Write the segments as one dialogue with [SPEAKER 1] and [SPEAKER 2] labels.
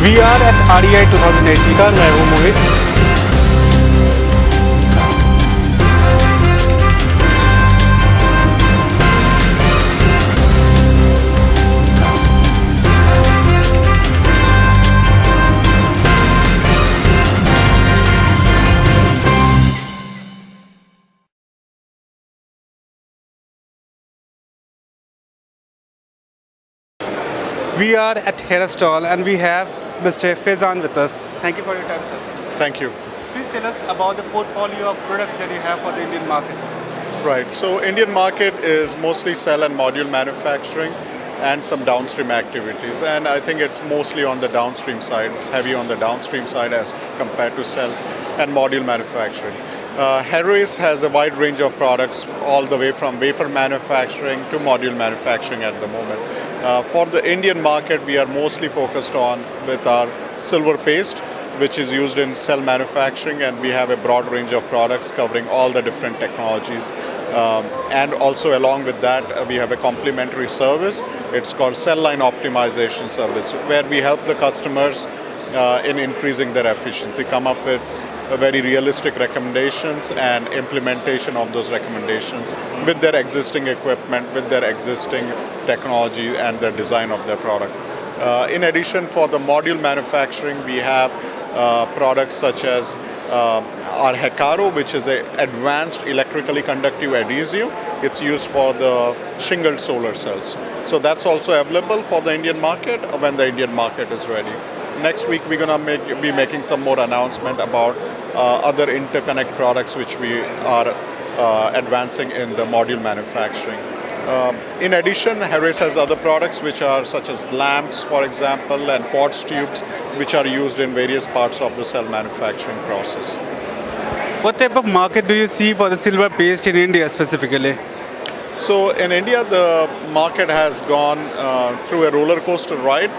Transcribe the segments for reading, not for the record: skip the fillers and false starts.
[SPEAKER 1] We are at REI 2018 का मैं हूँ मोहित. We are at Heraeus stall and we have Mr. Fezan with us. Thank you for your time, sir.
[SPEAKER 2] Thank you.
[SPEAKER 1] Please tell us about the portfolio of products that you have for the Indian market.
[SPEAKER 2] Right. So Indian market is mostly cell and module manufacturing and some downstream activities. And I think it's mostly on the downstream side. It's heavy on the downstream side as compared to cell and module manufacturing. Heraeus has a wide range of products all the way from wafer manufacturing to module manufacturing at the moment. For the Indian market, we are mostly focused on with our silver paste, which is used in cell manufacturing, and we have a broad range of products covering all the different technologies. And also along with that, we have a complementary service. It's called Cell Line Optimization Service, where we help the customers in increasing their efficiency, come up with very realistic recommendations and implementation of those recommendations with their existing equipment, with their existing technology and the design of their product. In addition, for the module manufacturing, we have products such as our Heraeus, which is an advanced electrically conductive adhesive. It's used for the shingled solar cells. So that's also available for the Indian market when the Indian market is ready. Next week, we're going to be making some more announcement about other interconnect products which we are advancing in the module manufacturing. In addition, Heraeus has other products which are such as lamps, for example, and quartz tubes, which are used in various parts of the cell manufacturing process.
[SPEAKER 1] What type of market do you see for the silver paste in India specifically?
[SPEAKER 2] So in India, the market has gone through a roller coaster ride.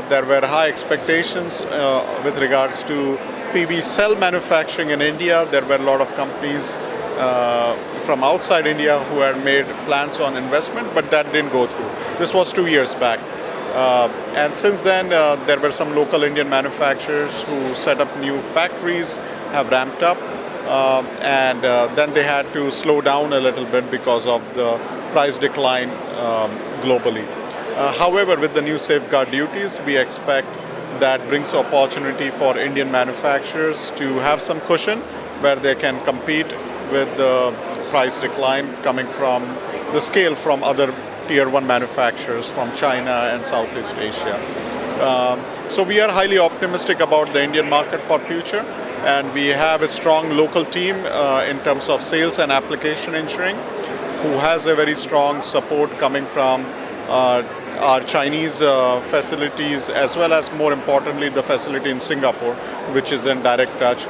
[SPEAKER 2] There were high expectations with regards to PV cell manufacturing in India. There were a lot of companies from outside India who had made plans on investment, but that didn't go through. This was 2 years back. And since then, there were some local Indian manufacturers who set up new factories, have ramped up, and then they had to slow down a little bit because of the price decline globally. However, with the new safeguard duties, we expect that brings opportunity for Indian manufacturers to have some cushion where they can compete with the price decline coming from the scale from other tier 1 manufacturers from China and Southeast Asia. So we are highly optimistic about the Indian market for future, and we have a strong local team in terms of sales and application engineering who has a very strong support coming from our Chinese facilities, as well as more importantly the facility in Singapore, which is in direct touch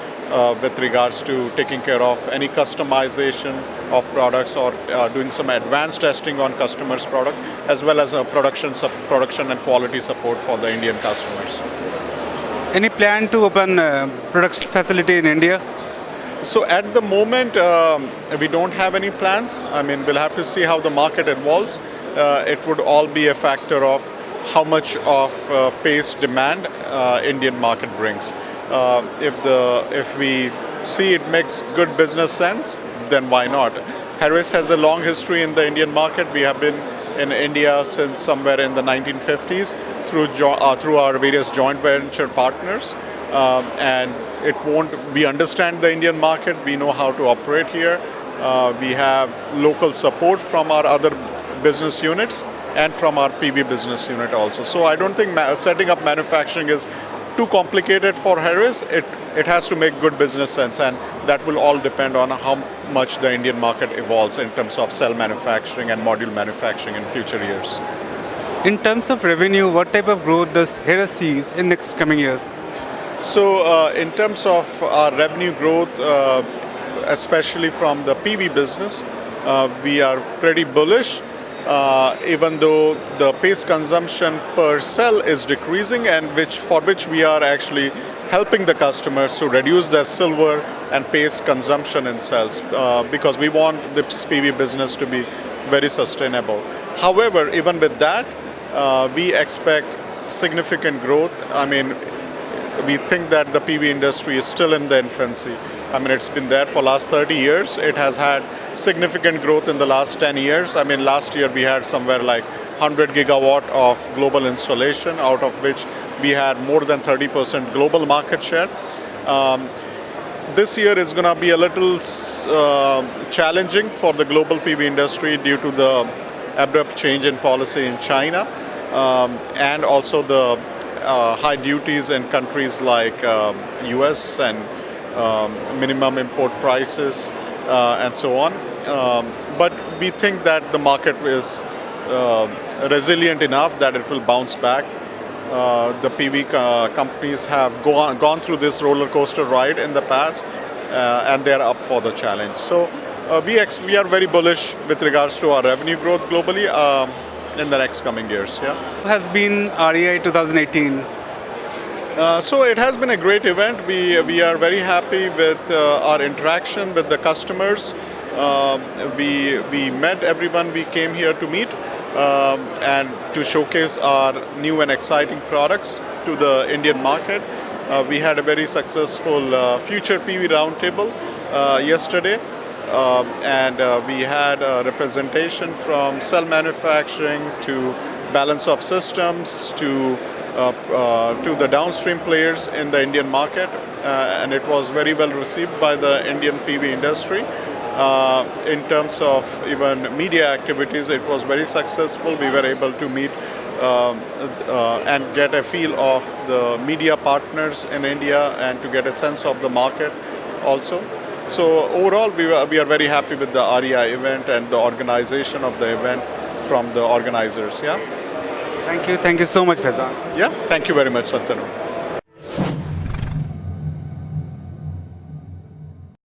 [SPEAKER 2] with regards to taking care of any customization of products or doing some advanced testing on customers' product, as well as production and quality support for the Indian customers.
[SPEAKER 1] Any plan to open a production facility in India?
[SPEAKER 2] So at the moment, we don't have any plans. I mean, we'll have to see how the market evolves. It would all be a factor of how much of paste demand Indian market brings. If we see it makes good business sense, then why not? Heraeus has a long history in the Indian market. We have been in India since somewhere in the 1950s through our various joint venture partners. And we understand the Indian market, we know how to operate here. We have local support from our other business units and from our PV business unit also. So I don't think setting up manufacturing is too complicated for Heraeus. It has to make good business sense, and that will all depend on how much the Indian market evolves in terms of cell manufacturing and module manufacturing in future years.
[SPEAKER 1] In terms of revenue, what type of growth does Heraeus see in next coming years?
[SPEAKER 2] So in terms of our revenue growth, especially from the PV business, we are pretty bullish. Even though the paste consumption per cell is decreasing, and for which we are actually helping the customers to reduce their silver and paste consumption in cells, because we want this PV business to be very sustainable. However, even with that, we expect significant growth. I mean, we think that the PV industry is still in the infancy. I mean, it's been there for last 30 years. It has had significant growth in the last 10 years. I mean, last year we had somewhere like 100 gigawatt of global installation, out of which we had more than 30% global market share. This year is going to be a little challenging for the global PV industry due to the abrupt change in policy in China, and also the high duties in countries like US and minimum import prices and so on. But we think that the market is resilient enough that it will bounce back. The PV companies have gone through this roller coaster ride in the past, and they are up for the challenge. So we are very bullish with regards to our revenue growth globally in the next coming years. Yeah.
[SPEAKER 1] Has been REI 2018?
[SPEAKER 2] So it has been a great event. We are very happy with our interaction with the customers. We met everyone we came here to meet and to showcase our new and exciting products to the Indian market. We had a very successful Future PV Roundtable yesterday. And we had a representation from cell manufacturing to balance of systems to the downstream players in the Indian market, and it was very well received by the Indian PV industry. In terms of even media activities, it was very successful. We were able to meet and get a feel of the media partners in India and to get a sense of the market also. So overall, we are very happy with the REI event and the organization of the event from the organizers. Yeah.
[SPEAKER 1] Thank you so much, Fezan.
[SPEAKER 2] Yeah. Thank you very much, Santanu.